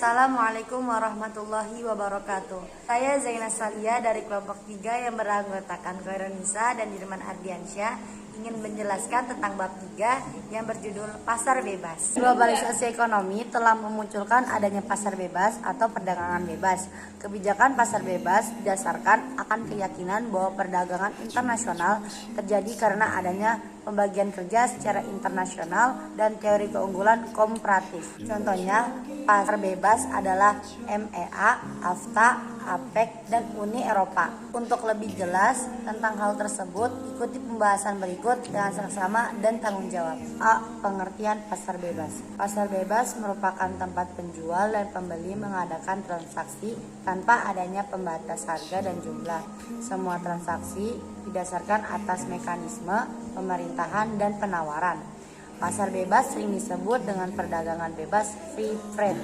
Assalamualaikum warahmatullahi wabarakatuh. Saya Zaina Salia dari kelompok 3 yang beranggotakan Khaironisa dan Dirman Ardiansyah ingin menjelaskan tentang bab 3 yang berjudul Pasar Bebas. Globalisasi ekonomi telah memunculkan adanya pasar bebas atau perdagangan bebas. Kebijakan pasar bebas didasarkan akan keyakinan bahwa perdagangan internasional terjadi karena adanya pembagian kerja secara internasional dan teori keunggulan komparatif. Contohnya, pasar bebas adalah MEA, AFTA, APEC, dan Uni Eropa. Untuk lebih jelas tentang hal tersebut, ikuti pembahasan berikut dengan seksama dan tanggung jawab. A. Pengertian pasar bebas. Pasar bebas merupakan tempat penjual dan pembeli mengadakan transaksi tanpa adanya pembatas harga dan jumlah. Semua transaksi didasarkan atas mekanisme pemerintahan dan penawaran. Pasar bebas sering disebut dengan perdagangan bebas, free trade.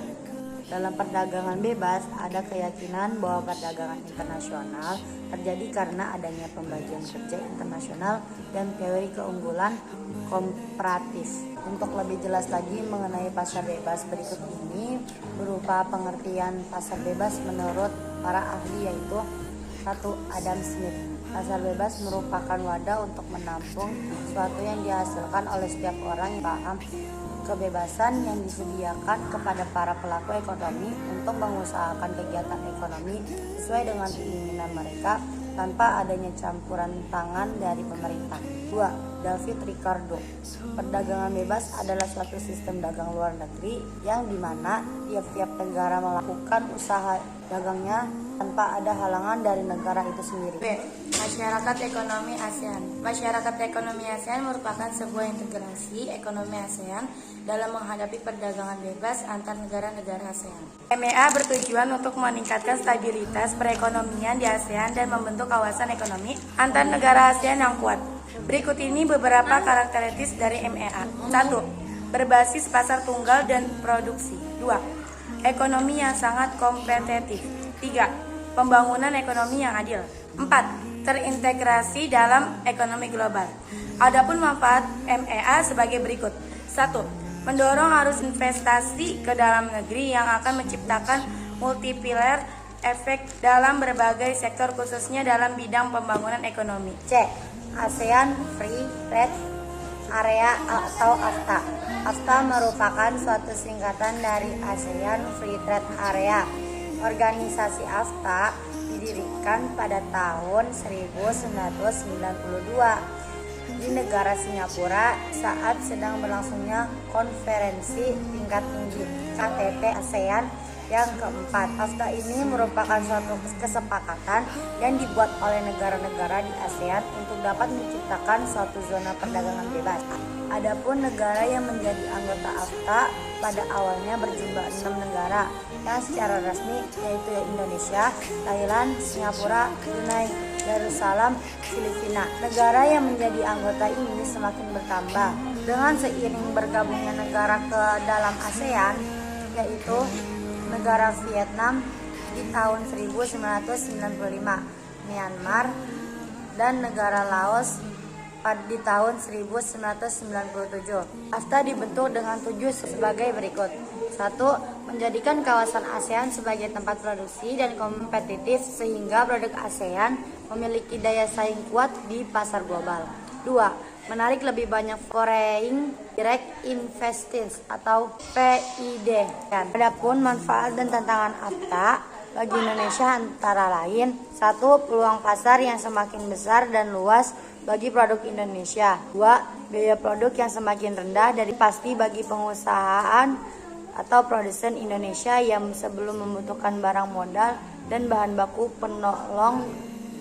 Dalam perdagangan bebas, ada keyakinan bahwa perdagangan internasional terjadi karena adanya pembagian kerja internasional dan teori keunggulan komparatif. Untuk lebih jelas lagi mengenai pasar bebas berikut ini berupa pengertian pasar bebas menurut para ahli, yaitu 1. Adam Smith. Pasar bebas merupakan wadah untuk menampung sesuatu yang dihasilkan oleh setiap orang yang paham kebebasan yang disediakan kepada para pelaku ekonomi untuk mengusahakan kegiatan ekonomi sesuai dengan keinginan mereka tanpa adanya campuran tangan dari pemerintah. 2. David Ricardo. Perdagangan bebas adalah suatu sistem dagang luar negeri yang dimana tiap-tiap negara melakukan usaha dagangnya tanpa ada halangan dari negara itu sendiri. B. Masyarakat Ekonomi ASEAN. Masyarakat Ekonomi ASEAN merupakan sebuah integrasi ekonomi ASEAN dalam menghadapi perdagangan bebas antar negara-negara ASEAN. MEA bertujuan untuk meningkatkan stabilitas perekonomian di ASEAN dan membentuk kawasan ekonomi antar negara ASEAN yang kuat. Berikut ini beberapa karakteristik dari MEA. 1. Berbasis pasar tunggal dan produksi. 2. Ekonomi yang sangat kompetitif. 3. Pembangunan ekonomi yang adil. 4. Terintegrasi dalam ekonomi global. Adapun manfaat MEA sebagai berikut. 1. Mendorong arus investasi ke dalam negeri yang akan menciptakan multiplier efek dalam berbagai sektor khususnya dalam bidang pembangunan ekonomi. C. ASEAN Free Trade Area atau AFTA. AFTA merupakan suatu singkatan dari ASEAN Free Trade Area. Organisasi AFTA didirikan pada tahun 1992 di negara Singapura saat sedang berlangsungnya konferensi tingkat tinggi KTT ASEAN yang keempat. AFTA ini merupakan suatu kesepakatan yang dibuat oleh negara-negara di ASEAN untuk dapat menciptakan suatu zona perdagangan bebas. Adapun negara yang menjadi anggota AFTA pada awalnya berjumlah 6 negara yang secara resmi, yaitu Indonesia, Thailand, Singapura, Brunei Darussalam, Filipina. Negara yang menjadi anggota ini semakin bertambah dengan seiring bergabungnya negara ke dalam ASEAN, yaitu negara Vietnam di tahun 1995, Myanmar, dan negara Laos di tahun 1997. AFTA dibentuk dengan tujuan sebagai berikut. 1. Menjadikan kawasan ASEAN sebagai tempat produksi dan kompetitif sehingga produk ASEAN memiliki daya saing kuat di pasar global. 2. Menarik lebih banyak foreign direct investments atau PID. Adapun manfaat dan tantangan AFTA bagi Indonesia antara lain: 1. Peluang pasar yang semakin besar dan luas bagi produk Indonesia. 2. Biaya produk yang semakin rendah dari pasti bagi pengusahaan atau produsen Indonesia yang sebelum membutuhkan barang modal dan bahan baku penolong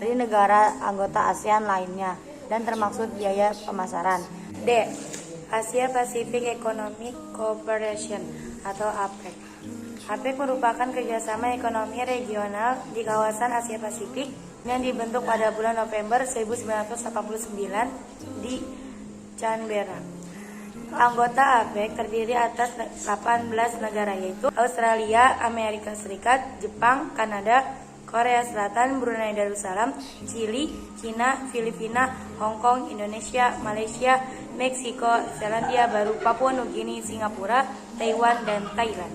dari negara anggota ASEAN lainnya dan termasuk biaya pemasaran. D. Asia Pacific Economic Cooperation atau APEC. APEC merupakan kerjasama ekonomi regional di kawasan Asia Pasifik yang dibentuk pada bulan November 1989 di Canberra. Anggota APEC terdiri atas 18 negara, yaitu Australia, Amerika Serikat, Jepang, Kanada, Korea Selatan, Brunei Darussalam, Chili, Cina, Filipina, Hong Kong, Indonesia, Malaysia, Meksiko, Selandia Baru, Papua Nugini, Singapura, Taiwan, dan Thailand.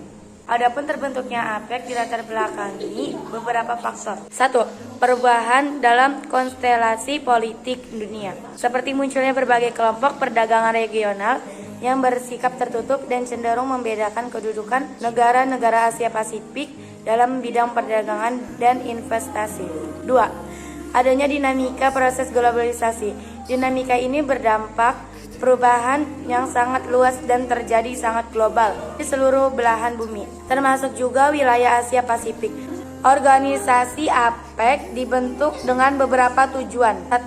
Adapun terbentuknya APEC dilatar belakangi beberapa faktor. 1. Perubahan dalam konstelasi politik dunia, seperti munculnya berbagai kelompok perdagangan regional yang bersikap tertutup dan cenderung membedakan kedudukan negara-negara Asia Pasifik dalam bidang perdagangan dan investasi. 2. Adanya dinamika proses globalisasi. Dinamika ini berdampak perubahan yang sangat luas dan terjadi sangat global di seluruh belahan bumi, termasuk juga wilayah Asia Pasifik. Organisasi APEC dibentuk dengan beberapa tujuan. 1.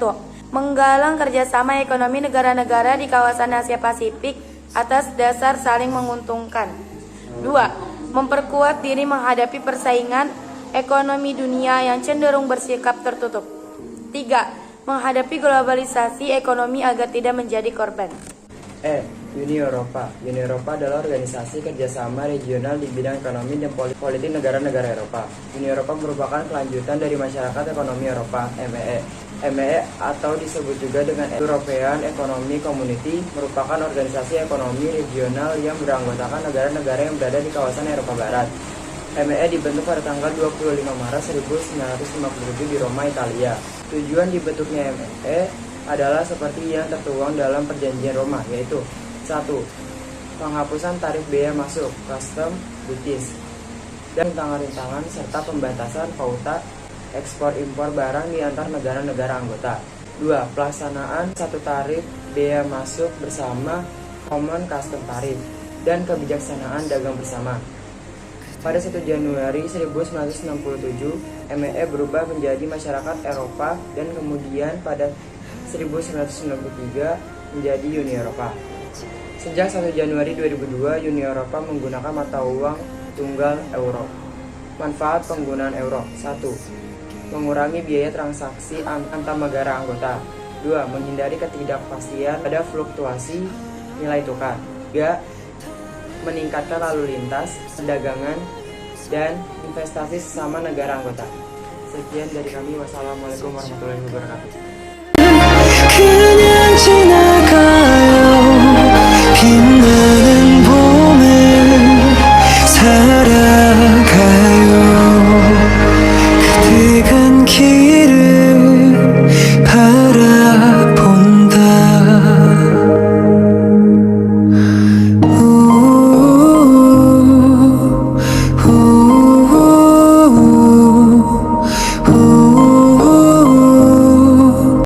Menggalang kerjasama ekonomi negara-negara di kawasan Asia Pasifik atas dasar saling menguntungkan. 2. Memperkuat diri menghadapi persaingan ekonomi dunia yang cenderung bersikap tertutup. 3. Menghadapi globalisasi ekonomi agar tidak menjadi korban. Uni Eropa. Uni Eropa adalah organisasi kerjasama regional di bidang ekonomi dan politik negara-negara Eropa. Uni Eropa merupakan kelanjutan dari Masyarakat Ekonomi Eropa (MEE). MEE atau disebut juga dengan European Economic Community merupakan organisasi ekonomi regional yang beranggotakan negara-negara yang berada di kawasan Eropa Barat. MEE dibentuk pada tanggal 25 Maret 1957 di Roma, Italia. Tujuan dibentuknya MEE adalah seperti yang tertuang dalam Perjanjian Roma, yaitu 1. Penghapusan tarif bea masuk (custom duties) dan rintangan-rintangan serta pembatasan valuta ekspor-impor barang di antar negara-negara anggota. 2. Pelaksanaan satu tarif bea masuk bersama Common Custom Tarif dan kebijaksanaan dagang bersama. Pada 1 Januari 1967, MEE berubah menjadi Masyarakat Eropa dan kemudian pada 1993 menjadi Uni Eropa. Sejak 1 Januari 2002, Uni Eropa menggunakan mata uang tunggal euro. Manfaat penggunaan euro. 1. Mengurangi biaya transaksi antar negara anggota. 2. Menghindari ketidakpastian pada fluktuasi nilai tukar. 3. Meningkatkan lalu lintas, perdagangan, dan investasi sesama negara anggota. Sekian dari kami. Wassalamualaikum warahmatullahi wabarakatuh.